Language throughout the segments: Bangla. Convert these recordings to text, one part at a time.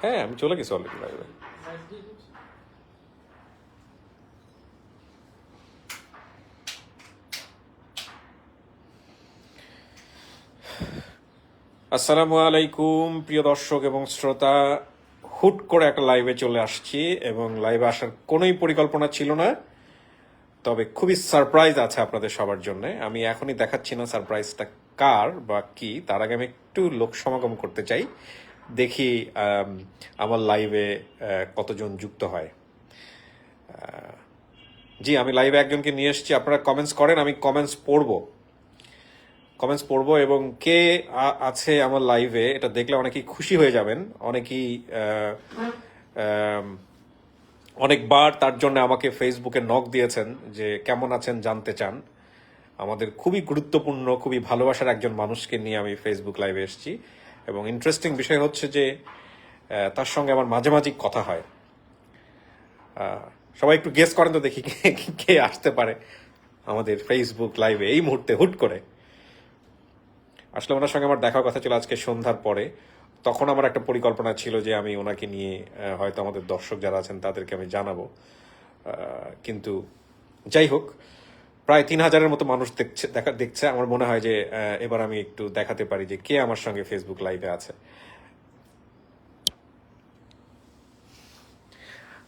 হ্যাঁ, আমি চলে গেছি অলরেডি লাইভে। আসসালামু আলাইকুম প্রিয় দর্শক এবং শ্রোতা, হুট করে একটা লাইভে চলে আসছি এবং লাইভে আসার কোনোই পরিকল্পনা ছিল না, তবে খুবই সারপ্রাইজ আছে আপনাদের সবার জন্য। আমি এখনই দেখাচ্ছি না সারপ্রাইজটা কার বা কি, তার আগে আমি একটু লোক সমাগম করতে চাই, দেখি আমার লাইভে কতজন যুক্ত হয়। জি, আমি লাইভে একজনকে নিয়ে এসেছি, আপনারা কমেন্টস করেন, আমি কমেন্টস পড়বো এবং কে আছে আমার লাইভে এটা দেখলে অনেকেই খুশি হয়ে যাবেন। অনেকেই অনেকবার তার জন্য আমাকে ফেসবুকে নক দিয়েছেন যে কেমন আছেন, জানতে চান। আমাদের খুবই গুরুত্বপূর্ণ, খুবই ভালোবাসার একজন মানুষকে নিয়ে আমি ফেসবুক লাইভে এসেছি এবং ইন্টারেস্টিং বিষয় হচ্ছে যে তার সঙ্গে আমার মাঝে মাঝে কথা হয়। সবাই একটু গেস করেন তো দেখি কে আসতে পারে আমাদের ফেসবুক লাইভে এই মুহূর্তে হুট করে। আসলে ওনার সঙ্গে আমার দেখার কথা ছিল আজকে সন্ধ্যার পরে। তখন আমার একটা পরিকল্পনা ছিল যে আমি ওনাকে নিয়ে হয়তো আমাদের দর্শক যারা আছেন তাদেরকে আমি জানাবো, কিন্তু যাই হোক, প্রায় 3000-এর মতো মানুষ দেখছে। আমার মনে হয় যে এবার আমি একটু দেখাতে পারি যে কে আমার সঙ্গে ফেসবুক লাইভে আছে।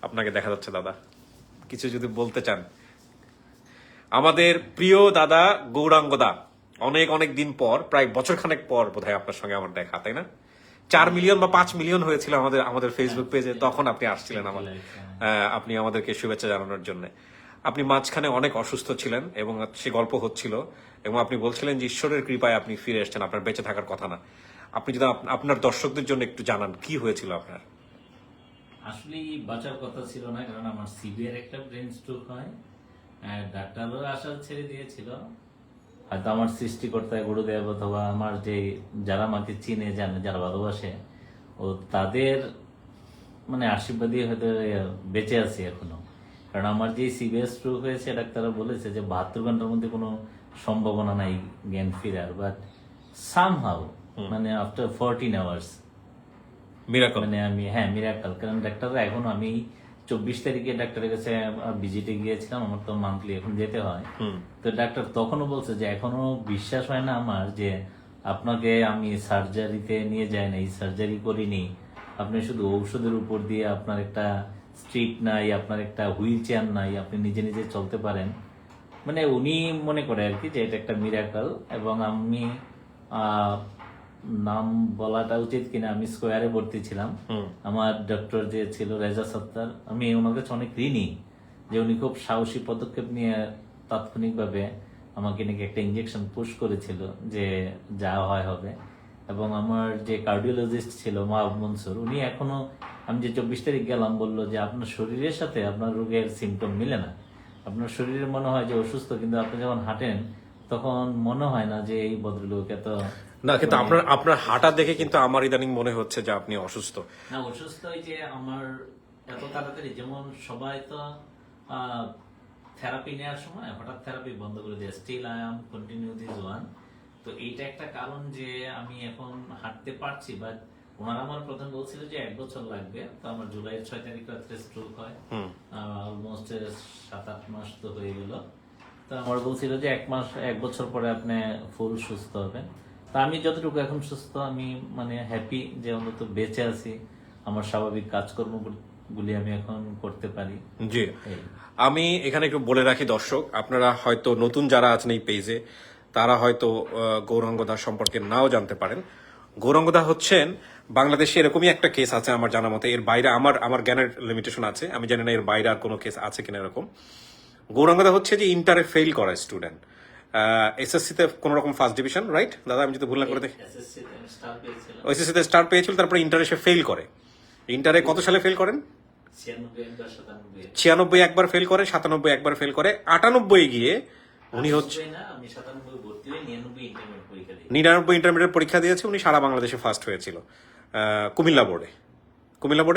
আপনাকে দেখা যাচ্ছে দাদা, কিছু যদি বলতে চান। আমাদের প্রিয় দাদা গৌরাঙ্গ দা, অনেক অনেক দিন পর, প্রায় বছরখানেক পর বোধহয় আপনার সঙ্গে আমার দেখা, তাই না? 4 মিলিয়ন বা 5 মিলিয়ন হয়েছিল আমাদের ফেসবুক পেজে, তখন আপনি আসছিলেন আপনি আমাদেরকে শুভেচ্ছা জানানোর জন্য। আপনি মাঝখানে অনেক অসুস্থ ছিলেন এবং সে গল্প হচ্ছিল এবং আপনি বলছিলেন যে ঈশ্বরের কৃপায় আপনি ফিরে এসেছেন, আপনার বেঁচে থাকার কথা না। আপনি যদি আপনার দর্শকদের জন্য একটু জানান কি হয়েছিল আপনার। আসলে বাঁচার কথা ছিল না, কারণ আমার সিভিয়ার একটা ব্রেন স্ট্রোক হয়। ডাক্তারও আশা ছেড়ে দিয়েছিল, হয়তো আমার সৃষ্টিকর্তায় গুরুদেব অথবা আমার যে যারা আমাকে চিনে জানে, যারা ভালোবাসে, ও তাদের মানে আশীর্বাদই হয়তো বেঁচে আছি এখনো। কারণ আমার যে সিভিয়ার স্ট্রোক হয়েছে, ডাক্তাররা বলেছে যে 72 ঘন্টার মধ্যে কোনো সম্ভাবনা নাই জ্ঞান ফেরার, বাট সামহাউ মানে আফটার 14 আওয়ার্স মিরাকল। মানে আমি, হ্যাঁ, মিরাকল। কারণ ডাক্তাররা এখন, আমি 24 তারিখে ডাক্তারের কাছে ভিজিটে গিয়েছিলাম, আমার তো মান্থলি এখন যেতে হয়। তো ডাক্তার তখনও বলছে যে এখনো বিশ্বাস হয় না আমার যে আপনাকে আমি সার্জারিতে নিয়ে যাই নাই, সার্জারি করিনি, আপনি শুধু ঔষধের উপর দিয়ে, আপনার একটা স্ট্রিপ নাই, আপনার একটা হুইল চেয়ার নাই, আপনি নিজে নিজে চলতে পারেন। মানে উনি মনে করে আর কি যে এটা একটা মিরাকল। এবং আমি নাম বলাটা উচিত কিনা, আমি স্কোয়ারে ভর্তি ছিলাম। আমার ডক্টর যে ছিল রেজা সত্তার, আমি ওনার কাছে অনেক ঋণী যে উনি খুব সাহসী পদক্ষেপ নিয়ে তাৎক্ষণিকভাবে আমাকে নাকি একটা ইঞ্জেকশন পুশ করেছিল যে যা হয় হবে। এবং আমার যে কার্ডিওলজিস্ট ছিল মাহবুব মনসুর, উনি এখনো, আমি যে 24 তারিখ গেলাম, বললো যে আপনার শরীরের সাথে আপনার রোগের সিমটম মিলে না, আপনার শরীরে মনে হয় যে অসুস্থ, কিন্তু আপনি যখন হাঁটেন তখন মনে হয় না যে এই ভদ্রলোক এত না, কিন্তু আপনার হাঁটা দেখে কিন্তু আমার ইদানিং মনে হচ্ছে যে আপনি অসুস্থ। না, অসুস্থ ওই যে আমার এত তাড়াতাড়ি, যেমন সবাই তো থেরাপি নেওয়ার সময় হঠাৎ থেরাপি বন্ধ করে দেয়, still I am continue this one. তো এইটা একটা কারণ যে আমি এখন হাঁটতে পারছি, বাট ওনারা আমার প্রথম বলছিল যে 1 বছর লাগবে। তো আমার জুলাইয়ের 6 তারিখ রাত্রে স্ট্রোক হয়, অলমোস্ট 7-8 মাস তো হয়ে গেল। তো আমার বলছিল যে 1 বছর পরে আপনি ফুল সুস্থ হবেন। তা আমি যতটুকু এখন সুস্থ, আমি মানে হ্যাপি যে অন্তত বেঁচে আছি, আমার স্বাভাবিক কাজকর্মগুলি আমি এখন করতে পারি। জি, আমি এখানে একটু বলে রাখি দর্শক, আপনারা হয়তো নতুন যারা আছেন এই পেজে, তারা হয়তো গৌরাঙ্গ দাস সম্পর্কে নাও জানতে পারেন। গৌরাঙ্গ দা হচ্ছেন বাংলাদেশে এরকমই একটা কেস আছে আমার জানা মতে, এর বাইরে আমার জ্ঞানের লিমিটেশন আছে, আমি জানি না এর বাইরে আর কোনো কেস আছে কিনা এরকম। গৌরাঙ্গ দা হচ্ছে যে ইন্টারে ফেল করা স্টুডেন্ট, এসএসসিতে কোন রকম ফার্স্ট ডিভিশন, রাইট দাদা? আমি যদি ভুল না করে দেখি, এসএসসিতে স্টার পেয়েছিল, তারপরে ইন্টারে সে ফেল করে। ইন্টারে কত সালে ফেল করেন? 96 একবার ফেল করে, 97 একবার ফেল করে, 98 গিয়ে উনি হচ্ছে 99 ইন্টারমিডিয়েট পরীক্ষা দিয়েছে। উনি সারা বাংলাদেশে ফার্স্ট হয়েছিল কুমিল্লা বোর্ডে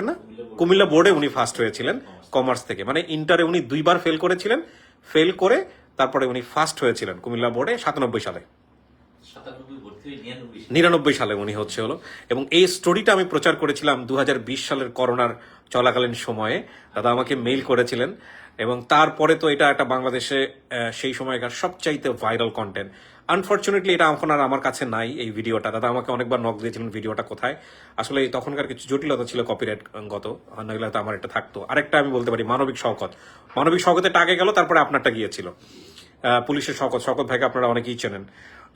না, কুমিল্লা বোর্ডে উনি ফার্স্ট হয়েছিলেন কমার্স থেকে। মানে ইন্টারে উনি 2বার ফেল করেছিলেন, ফেল করে তারপরে উনি ফার্স্ট হয়েছিলেন কুমিল্লা বোর্ডে 97 সালে। 99 সালে উনি হচ্ছে হলো, এবং এই স্টোরিটা আমি প্রচার করেছিলাম 2020 সালের করোনার চলাকালীন সময়ে। দাদা আমাকে মেইল করেছিলেন, এবং তারপরে তো এটা একটা বাংলাদেশে সেই সময়কার সবচাইতে ভাইরাল কন্টেন্ট। আনফরচুনেটলি এটা এখন আর আমার কাছে নাই এই ভিডিওটা। দাদা আমাকে অনেকবার নক দিয়েছিলেন ভিডিওটা কোথায়। আসলে তখনকার কিছু জটিলতা ছিল কপিরাইট গত, নইলে হয়তো আমার এটা থাকতো। আরেকটা আমি বলতে পারি মানবিক শওকত, মানবিক শওকতে টাকে গেল, তারপরে আপনারটা গিয়েছিল পুলিশের শওকত, শওকত ভাইকে আপনারা অনেকেই চেনেন।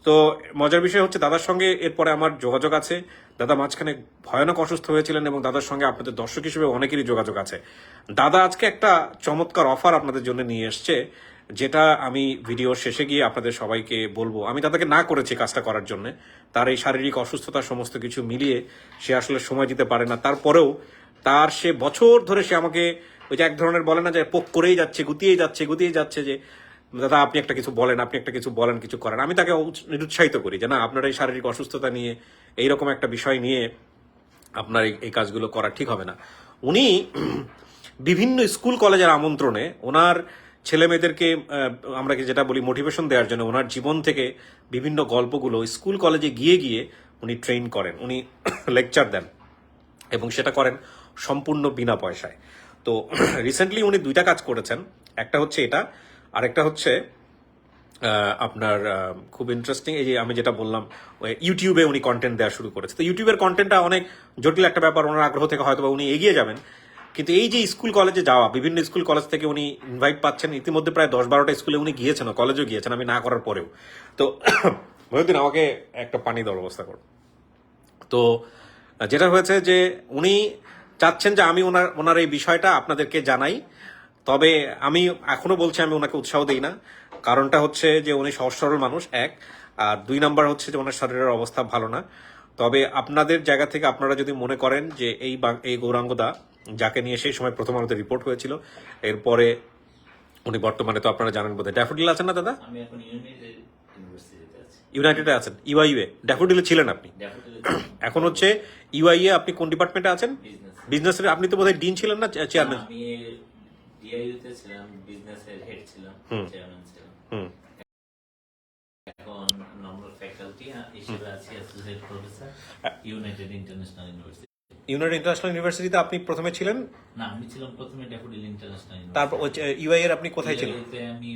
তো মজার বিষয় হচ্ছে দাদার সঙ্গে এরপরে আমার যোগাযোগ আছে। দাদা মাঝখানে ভয়ানক অসুস্থ হয়েছিলেন, এবং দাদার সঙ্গে আপনাদের দর্শক হিসেবে অনেকেরই যোগাযোগ আছে। দাদা আজকে একটা চমৎকার অফার আপনাদের জন্য নিয়ে এসছে, যেটা আমি ভিডিও শেষে গিয়ে আপনাদের সবাইকে বলবো। আমি দাদাকে না করেছি কাজটা করার জন্য, তার এই শারীরিক অসুস্থতা সমস্ত কিছু মিলিয়ে সে আসলে সময় দিতে পারে না। তারপরেও তার সে বছর ধরে সে আমাকে ওই যে এক ধরনের বলে না যে পোক করেই যাচ্ছে, গুতিয়েই যাচ্ছে যে দাদা আপনি একটা কিছু বলেন, আপনি একটা কিছু বলেন, কিছু করেন। আমি তাকে নিরুৎসাহিত করি যে না, আপনার এই শারীরিক অসুস্থতা নিয়ে এইরকম একটা বিষয় নিয়ে আপনার এই কাজগুলো করা ঠিক হবে না। উনি বিভিন্ন স্কুল কলেজের আমন্ত্রণে ওনার ছেলে মেয়েদেরকে আমরা যেটা বলি মোটিভেশন দেওয়ার জন্য ওনার জীবন থেকে বিভিন্ন গল্পগুলো স্কুল কলেজে গিয়ে গিয়ে উনি ট্রেন করেন, উনি লেকচার দেন, এবং সেটা করেন সম্পূর্ণ বিনা পয়সায়। তো রিসেন্টলি উনি দুইটা কাজ করেছেন, একটা হচ্ছে এটা, আরেকটা হচ্ছে আপনার খুব ইন্টারেস্টিং, এই যে আমি যেটা বললাম ইউটিউবে উনি কন্টেন্ট দেওয়া শুরু করেছে। তো ইউটিউবের কন্টেন্টটা অনেক জটিল একটা ব্যাপার, ওনার আগ্রহ থেকে হয়তো উনি এগিয়ে যাবেন, কিন্তু এই যে স্কুল কলেজে যাওয়া, বিভিন্ন স্কুল কলেজ থেকে উনি ইনভাইট পাচ্ছেন, ইতিমধ্যে প্রায় 10-12টা স্কুলে উনি গিয়েছেন, কলেজেও গিয়েছেন আমি না করার পরেও। তো মহিউদ্দিন আমাকে একটা পানি দেওয়ার ব্যবস্থা করো। তো যেটা হয়েছে যে উনি চাচ্ছেন যে আমি ওনার এই বিষয়টা আপনাদেরকে জানাই, তবে আমি এখনো বলছি আমি ওনাকে উৎসাহ দিই না। কারণটা হচ্ছে যে উনি সহজ সরল মানুষ, এক, আর 2 নাম্বার হচ্ছে যে ওনার শরীরের অবস্থা ভালো না। তবে আপনাদের জায়গা থেকে আপনারা যদি মনে করেন যে এই গৌরাঙ্গদা, যাকে নিয়ে সেই সময় প্রথম আলোতে রিপোর্ট হয়েছিল, এরপরে উনি বর্তমানে তো আপনারা জানেন বোধহয় ড্যাফোডিল আছেন না দাদা? আমি এখন ইউনিভার্সিটিতে আছি। ইউনাইটেডে আছেন, ইউআইএ। ড্যাফোডিলে ছিলেন আপনি, এখন হচ্ছে ইউআইএ। আপনি কোন ডিপার্টমেন্টে আছেন? বিজনেসের। আপনি তো বোধহয় ডিন ছিলেন না চেয়ারম্যান? আমি ডিআইইউতে ছিলাম, বিজনেসের হেড ছিলাম, চেয়ারম্যান ছিলাম। এখন নর্মাল ফ্যাকাল্টি হিসেবে আছি, associate professor, United international university. United international ইউনিভার্সিটিতে আপনি প্রথমে ছিলেন? না, আমি ছিলাম প্রথমে ড্যাফোডিল ইন্টারন্যাশনাল। তারপর ইউআই এর আপনি কোথায় ছিলেন? আমি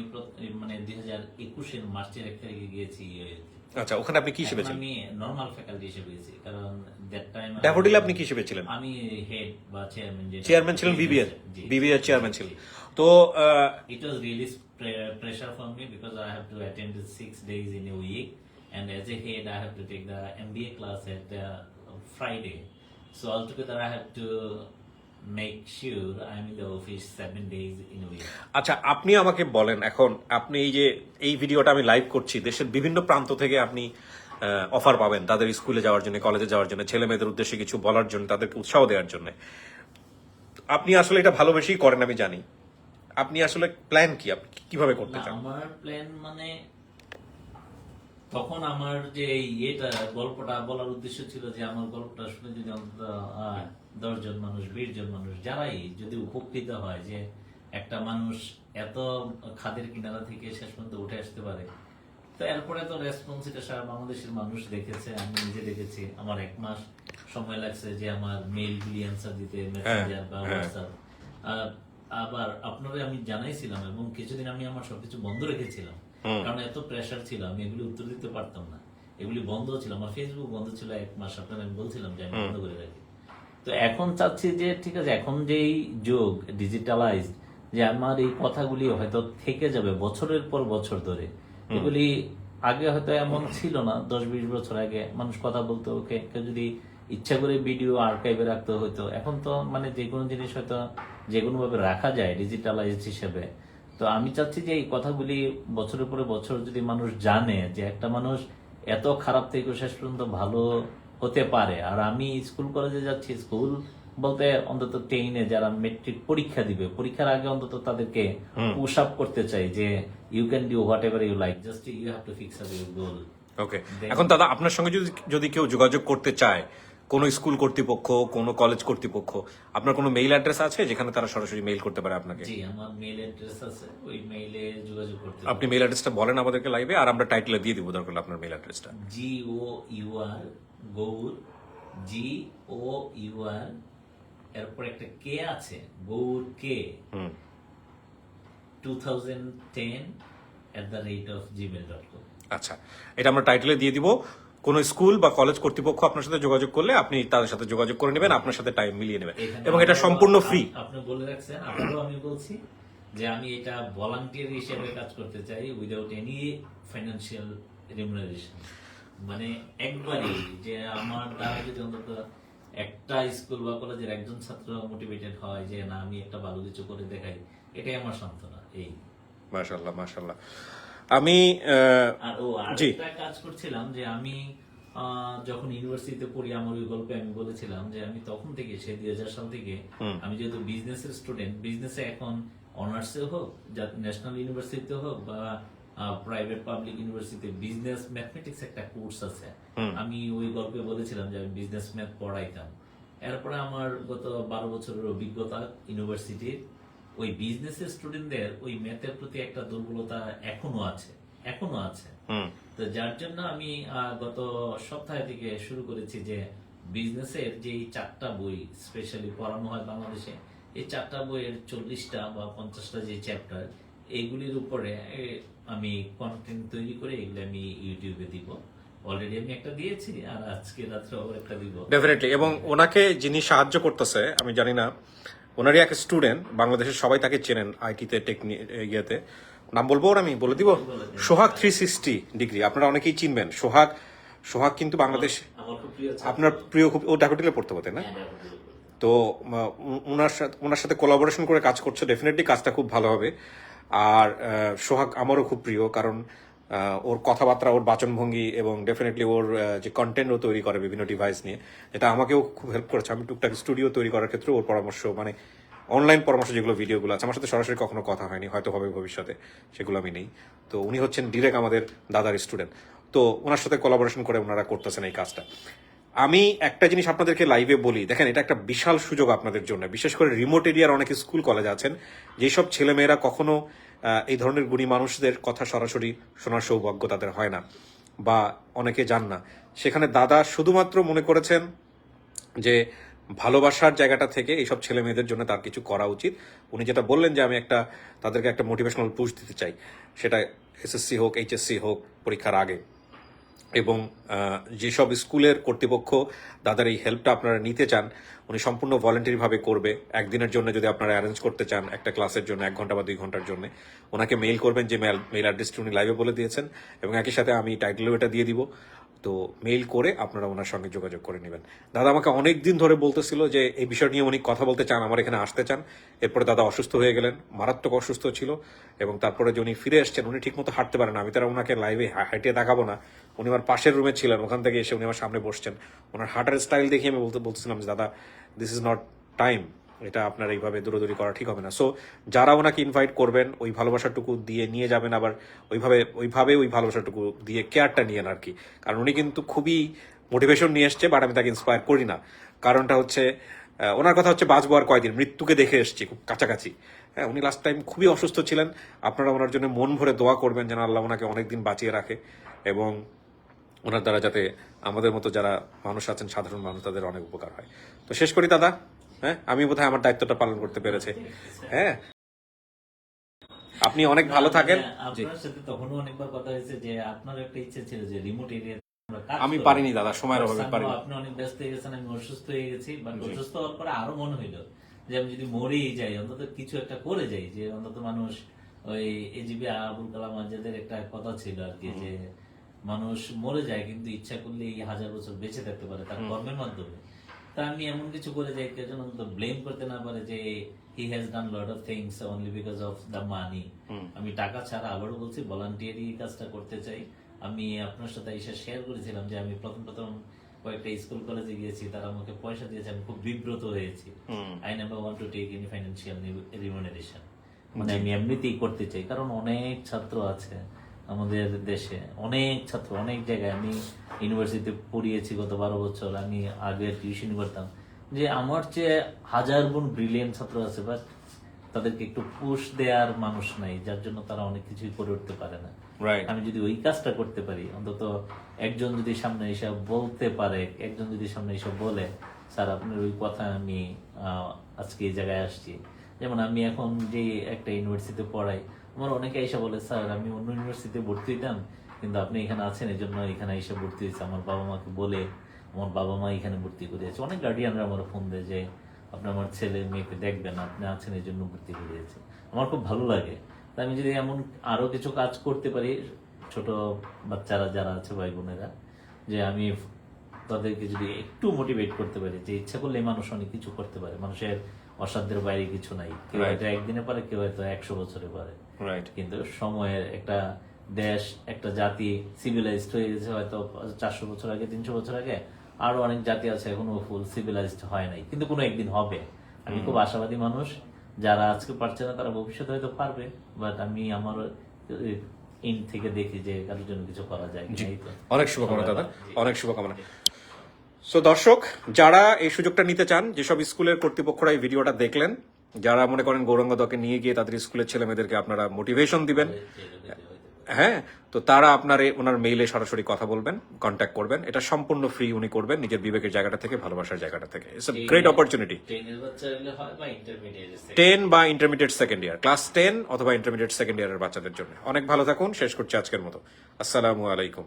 মানে 2021 এর মার্চের 1 তারিখে গিয়েছি ইউআই। আচ্ছা, ওখানে আপনি কি হিসেবে ছিলেন? আমি নরমাল ফ্যাকাল্টি হিসেবে গেছি, কারণ দ্যাট টাইম ড্যাফোডিলে আপনি কি হিসেবে ছিলেন? আমি হেড বা চেয়ারম্যান ছিলেন, বিবিএ চেয়ারম্যান ছিলেন। তো it was really pressure for me because I have to attend 6 days in a week, and as a head I have to take the MBA class at Friday. So altogether I have to make sure I'm in the office 7 days in a week. আচ্ছা, আপনি আমাকে বলেন, এখন আপনি এই ভিডিওটা আমি লাইভ করছি, দেশের বিভিন্ন প্রান্ত থেকে আপনি অফার পাবেন তাদের স্কুলে যাওয়ার জন্য, কলেজে যাওয়ার জন্য, ছেলে মেয়েদের উদ্দেশ্যে কিছু বলার জন্য, তাদেরকে উৎসাহ দেওয়ার জন্য। আপনি আসলে এটা ভালোবেসেই করেন আমি জানি। আপনি আসলে প্ল্যান কি, আপনি কিভাবে করতে চান? আমার প্ল্যান মানে তখন আমার যে গল্পটা বলার উদ্দেশ্য ছিল যে আমার গল্পটা শুনে যদি অন্তত 10 জন মানুষ, 20 জন মানুষ, যারাই যদি উপকৃত হয় যে একটা মানুষ এত খাদের কিনারা থেকে শেষ পর্যন্ত উঠে আসতে পারে। তো এরপরে তো রেসপন্স এটা সারা বাংলাদেশের মানুষ দেখেছে, আমি নিজে দেখেছি। আমার 1 মাস সময় লাগছে যে আমার মেইলগুলি অ্যান্সার দিতে, মেসেঞ্জার বা হোয়াটসঅ্যাপ। আবার আপনারা আমি জানাইছিলাম, এবং কিছুদিন আমি আমার সবকিছু বন্ধ রেখেছিলাম, কারণ এত প্রেশার ছিল, আমি এগুলি উত্তর দিতে পারতাম না। এগুলি বন্ধ ছিল, আমার ফেসবুক বন্ধ ছিল 1 মাস। আপনারা আমি বলছিলাম যে আমি বন্ধ করে রাখি। তো এখন চাচ্ছি যে ঠিক আছে, এখন যেই যুগ ডিজিটালাইজ, যে আমার এই কথাগুলি হয়তো থেকে যাবে বছরের পর বছর ধরে। এগুলি আগে হয়তো এমন ছিল না, 10-20 বছর আগে মানুষ কথা বলতো, ওকে কেউ যদি ইচ্ছা করে ভিডিও আর্কাইভে রাখতে হইতো। এখন তো মানে যে কোনো জিনিস হয়তো যে কোনো ভাবে রাখা যায় ডিজিটালাইজ হিসেবে। তো আমি চাচ্ছি যে এই কথাগুলি বছরের পরে বছর যদি মানুষ জানে যে একটা মানুষ এত খারাপ থেকে শেষ পর্যন্ত ভালো হতে পারে। আর আমি স্কুল কলেজে যাচ্ছি, স্কুল বলতে অন্তত 10-এ যারা মেট্রিক পরীক্ষা দিবে, পরীক্ষার আগে অন্তত তাদেরকে পুশ আপ করতে চাই যে you can do whatever you like, just you have to fix up your goal. Okay, এখন দাদা আপনার সঙ্গে যদি কেউ যোগাযোগ করতে চায়, কোনো স্কুল কর্তৃপক্ষ, কোনো কলেজ কর্তৃপক্ষ, আপনার কোনো মেইল অ্যাড্রেস আছে যেখানে তারা সরাসরি মেইল করতে পারে আপনাকে? জি, আমার মেইল অ্যাড্রেস আছে, ওই মেইলে যোগাযোগ করতে আপনি মেইল অ্যাড্রেসটা বলেন আমাদেরকে লাইভে, আর আমরা টাইটেলে দিয়ে দিব দরকার হলে আপনার মেইল অ্যাড্রেসটা। GOUR গৌর, GOUR, এরপর একটা কে আছে, গৌর কে 2010@gmail.com। আচ্ছা, এটা আমরা টাইটেলে দিয়ে দিব। কোন স্কুল বা কলেজ কর্তৃপক্ষ আপনার সাথে যোগাযোগ করলে আপনি তাদের সাথে যোগাযোগ করে নেবেন, আপনার সাথে টাইম মিলিয়ে নেবেন, এবং এটা সম্পূর্ণ ফ্রি। আপনি বলে রাখছেন, আপনারও আমি বলছি যে আমি এটা ভলান্টিয়ার হিসেবে কাজ করতে চাই, উইদাউট এনি ফাইন্যান্সিয়াল রেমুনারেশন। মানে একবারই যে আমার দ্বারা যদি অন্তত একটা স্কুল বা কলেজের একজন ছাত্র মোটিভেটেড হয় যে না আমি একটা ভালো কিছু করে দেখাই, এটাই আমার সান্ত্বনা। এই মাশাআল্লাহ, মাশাআল্লাহ। আমি আর একটা কাজ করছিলাম যে আমি যখন ইউনিভার্সিটিতে পড়ি, আমার ওই গল্পে আমি বলেছিলাম যে আমি তখন থেকে, সে 2000 সাল থেকে, আমি যেহেতু বিজনেসের স্টুডেন্ট, বিজনেসে এখন অনার্সে হোক, ন্যাশনাল ইউনিভার্সিটিতে হোক বা প্রাইভেট পাবলিক ইউনিভার্সিটিতে, বিজনেস ম্যাথমেটিক্স একটা কোর্স আছে। আমি ওই গল্পে বলেছিলাম যে আমি বিজনেস ম্যাথ পড়াইতাম। এরপরে আমার গত 12 বছরের অভিজ্ঞতা ইউনিভার্সিটির, ওই বিজনেসের স্টুডেন্টদের ওই ম্যাথের প্রতি একটা দুর্বলতা এখনো আছে। তো যার জন্য আমি গত সপ্তাহ থেকে শুরু করেছি যে বিজনেসের যে 4টা বই স্পেশালি পড়ানো হয় বাংলাদেশে, এই 4টা বইয়ের 40টা বা 50টা যে চ্যাপ্টার, এইগুলির উপরে আমি কন্টেন্ট তৈরি করে এগুলো আমি ইউটিউবে দিব। অলরেডি আমি একটা দিয়েছি, আর আজকে রাত্রে আবার একটা দিব ডেফিনেটলি। এবং ওনাকে যিনি সাহায্য করতেছে, আমি জানি না, ওনারই এক স্টুডেন্ট, বাংলাদেশের সবাই তাকে চেনেন আইটিতে, ইয়েতে, নাম বলবো ওর, আমি বলে দিব, সোহাগ 360 ডিগ্রি, আপনারা অনেকেই চিনবেন। সোহাগ কিন্তু বাংলাদেশ, আমার খুব প্রিয় আপনার প্রিয়, খুব, ও ড্যাফোডিলে পড়তে হতেন না? তো ওনার সাথে কোলাবোরেশন করে কাজ করছে, ডেফিনেটলি কাজটা খুব ভালো হবে। আর সোহাগ আমারও খুব প্রিয়, কারণ ওর কথাবার্তা, ওর বাচনভঙ্গি, এবং ডেফিনেটলি ওর যে কন্টেন্ট ও তৈরি করে বিভিন্ন ডিভাইস নিয়ে, এটা আমাকেও খুব হেল্প করেছে। আমি টুকটাক স্টুডিও তৈরি করার ক্ষেত্রে ওর পরামর্শ, মানে অনলাইন পরামর্শ, যেগুলো ভিডিওগুলো আছে, আমার সাথে সরাসরি কখনো কথা হয়নি, হয়তো হবে ভবিষ্যতে, সেগুলো আমি নেই। তো উনি হচ্ছেন ডিরেক্ট আমাদের দাদার স্টুডেন্ট, তো ওনার সাথে কোলাবোরেশন করে ওনারা করতেছেন এই কাজটা। আমি একটা জিনিস আপনাদেরকে লাইভে বলি, দেখেন, এটা একটা বিশাল সুযোগ আপনাদের জন্য, বিশেষ করে রিমোট এরিয়ার অনেক স্কুল কলেজ আছেন, যেসব ছেলেমেয়েরা কখনো এই ধরনের গুণী মানুষদের কথা সরাসরি শোনার সৌভাগ্য তাদের হয় না, বা অনেকে জান না। সেখানে দাদা শুধুমাত্র মনে করেছেন যে ভালোবাসার জায়গাটা থেকে এইসব ছেলে মেয়েদের জন্য তার কিছু করা উচিত। উনি যেটা বললেন যে আমি তাদেরকে একটা মোটিভেশনাল পুশ দিতে চাই, সেটা এসএসসি হোক, এইচএসসি হোক, পরীক্ষার আগে। এবং যেসব স্কুলের কর্তৃপক্ষ দাদার এই হেল্পটা আপনারা নিতে চান, উনি সম্পূর্ণ ভলেন্টারিভাবে করবে। একদিনের জন্য যদি আপনারা অ্যারেঞ্জ করতে চান একটা ক্লাসের জন্য, 1 ঘন্টা বা 2 ঘন্টার জন্য, ওনাকে মেইল করবেন, যে মেইল অ্যাড্রেসটি উনি লাইভে বলে দিয়েছেন, এবং একই সাথে আমি টাইটেলও এটা দিয়ে দিব। তো মেইল করে আপনারা ওনার সঙ্গে যোগাযোগ করে নেবেন। দাদা আমাকে অনেক দিন ধরে বলতেছিল যে এই বিষয় নিয়ে উনি কথা বলতে চান, আমার এখানে আসতে চান। এরপরে দাদা অসুস্থ হয়ে গেলেন, মারাত্মক অসুস্থ ছিল, এবং তারপরে যে উনি ফিরে এসছেন, উনি ঠিক মতো হাঁটতে পারেন না। আমি তারা ওনাকে লাইভে হাঁটিয়ে দেখাবো না, উনি আমার পাশের রুমে ছিলেন, ওখান থেকে এসে উনি আমার সামনে বসছেন। ওনার হাঁটার স্টাইল দেখে আমি বলতেছিলাম যে দাদা, দিস ইজ নট টাইম, এটা আপনার এইভাবে দৌড়াদৌড়ি করা ঠিক হবে না। সো যারা ওনাকে ইনভাইট করবেন, ওই ভালোবাসাটুকু দিয়ে নিয়ে যাবেন, আবার ওইভাবে ওই ভালোবাসাটুকু দিয়ে কেয়ারটা নিয়েন আর কি। কারণ উনি কিন্তু খুবই মোটিভেশন নিয়ে এসছে, বাট আমি তাকে ইন্সপায়ার করি না। কারণটা হচ্ছে, ওনার কথা হচ্ছে বাঁচবো আর কয়দিন, মৃত্যুকে দেখে এসছি খুব কাছাকাছি। হ্যাঁ, উনি লাস্ট টাইম খুবই অসুস্থ ছিলেন। আপনারা ওনার জন্য মন ভরে দোয়া করবেন যেন আল্লাহ ওনাকে অনেকদিন বাঁচিয়ে রাখে, এবং ওনার দ্বারা যাতে আমাদের মতো যারা মানুষ আছেন, সাধারণ মানুষ, তাদের অনেক উপকার হয়। তো শেষ করি দাদা। হ্যাঁ, আমি বোধহয় আমার দায়িত্বটা পালন করতে পেরেছি। হ্যাঁ, আপনি অনেক ভালো থাকেন। আপনার সাথে তখনও অনেকবার কথা হয়েছে যে আপনার একটা ইচ্ছে ছিল যে রিমোট এরিয়া আমি পারিনি দাদা, সময়ের অভাবে পারিনি। আপনি অনেক ব্যস্ত হয়ে গেছেন, আমি অসুস্থ হয়ে গেছি। বাট অসুস্থ হওয়ার পরে আরো মনে হইলো যে আমি যদি মরেই যাই, অন্তত কিছু একটা করে যাই, যে অন্তত মানুষ, ওই এজিবি আবুল কালাম আজাদের একটা কথা ছিল আর কি, যে মানুষ মরে যায় কিন্তু ইচ্ছা করলে এই 1000 বছর বেঁচে থাকতে পারে তার কর্মের মাধ্যমে। তা আমি এমন কিছু করে যাই কেউ যেন অন্তত ব্লেম করতে না পারে যে he has done lot of things only because of the money. আমি টাকা ছাড়া, আবারও বলছি, ভলান্টিয়ারি কাজটা করতে চাই। আমি আপনার সাথে এসে শেয়ার করেছিলাম যে আমি প্রথম কয়েকটা স্কুল কলেজে গিয়েছি, তারা আমাকে পয়সা দিয়েছে, আমি খুব বিব্রত হয়েছি। I never want to take any financial remuneration, মানে আমি এমনিতেই করতে চাই। কারণ অনেক ছাত্র আছে আমাদের দেশে অনেক ছাত্র অনেক জায়গায়, আমি ইউনিভার্সিটিতে পড়িয়েছি গত 12 বছর, আমি আগে টিউশন করতাম, যে আমার চেয়ে হাজার গুণ ব্রিলিয়েন্ট ছাত্র আছে, বাট তাদেরকে একটু পুশ দেওয়ার মানুষ নাই, যার জন্য তারা অনেক কিছুই করে উঠতে পারে না। রাইট। আমি যদি ওই কাজটা করতে পারি, অন্তত একজন যদি সামনে এসে বলতে পারে, একজন যদি সামনে এসে বলে স্যার আপনার ওই কথা আমি আজকে এই জায়গায় আসছি। যেমন আমি এখন যে একটা ইউনিভার্সিটিতে পড়াই, আমার অনেকে এসে বলে স্যার আমি অন্য ইউনিভার্সিটিতে ভর্তি হইতাম, কিন্তু আপনি এখানে আছেন এই জন্য এখানে এসে ভর্তি হয়েছে, আমার বাবা মাকে বলে আমার বাবা মা এখানে ভর্তি করিয়েছে। অনেক গার্ডিয়ানরা আমার ফোন দেয় যে আপনি আমার ছেলে মেয়েকে দেখবেন, আপনি আছেন এই জন্য ভর্তি করিয়েছে। আমার খুব ভালো লাগে। তা আমি যদি এমন আরো কিছু কাজ করতে পারি, ছোট বাচ্চারা যারা আছে ভাই বোনেরা, যে আমি তাদেরকে যদি একটু মোটিভেট করতে পারি যে ইচ্ছা করলে মানুষ অনেক কিছু করতে পারে, মানুষের অসাধ্যের বাইরে কিছু নাই, কেউ Right. হয়তো একদিনে পারে, কেউ হয়তো 100 বছরে পারে, রাইট। কিন্তু সময়ের একটা দেশ একটা জাতি সিভিলাইজড হয়ে গেছে হয়তো 400 বছর আগে, 300 বছর আগে, আরো অনেক জাতি আছে এখনো ফুল সিভিলাইজড হয় নাই, কিন্তু কোনো একদিন হবে। আমি খুব আশাবাদী মানুষ, যারা আজকে পারছে না তারা ভবিষ্যতে হয়তো পারবে, বাট আমি আমার ইন থেকে দেখি যে কারোর জন্য কিছু করা যায় কিনা, এই তো। অনেক শুভকামনা দাদা, অনেক শুভকামনা। সো দর্শক, যারা এই সুযোগটা নিতে চান, যেসব স্কুলের কর্তৃপক্ষরা এই ভিডিওটা দেখলেন, যারা মনে করেন গৌরাঙ্গদাকে নিয়ে গিয়ে তাদের স্কুলের ছেলে মেয়েদেরকে আপনারা মোটিভেশন দিবেন, হ্যাঁ, তো তারা ওনার মেইলে সরাসরি কথা বলবেন, কন্ট্যাক্ট করবেন। এটা সম্পূর্ণ ফ্রি উনি করবেন, নিজের বিবেকের জায়গাটা থেকে, ভালোবাসার জায়গাটা থেকে। It's a great opportunity. 10 এর বাচ্চা হলে হয় বা ইন্টারমিডিয়েট 10 বা ইন্টারমিডিয়েট সেকেন্ড ইয়ার, ক্লাস 10 অথবা ইন্টারমিডিয়েট সেকেন্ড ইয়ারের বাচ্চাদের জন্য। অনেক ভালো থাকুন, শেষ করছি আজকের মতো। আসসালামু আলাইকুম।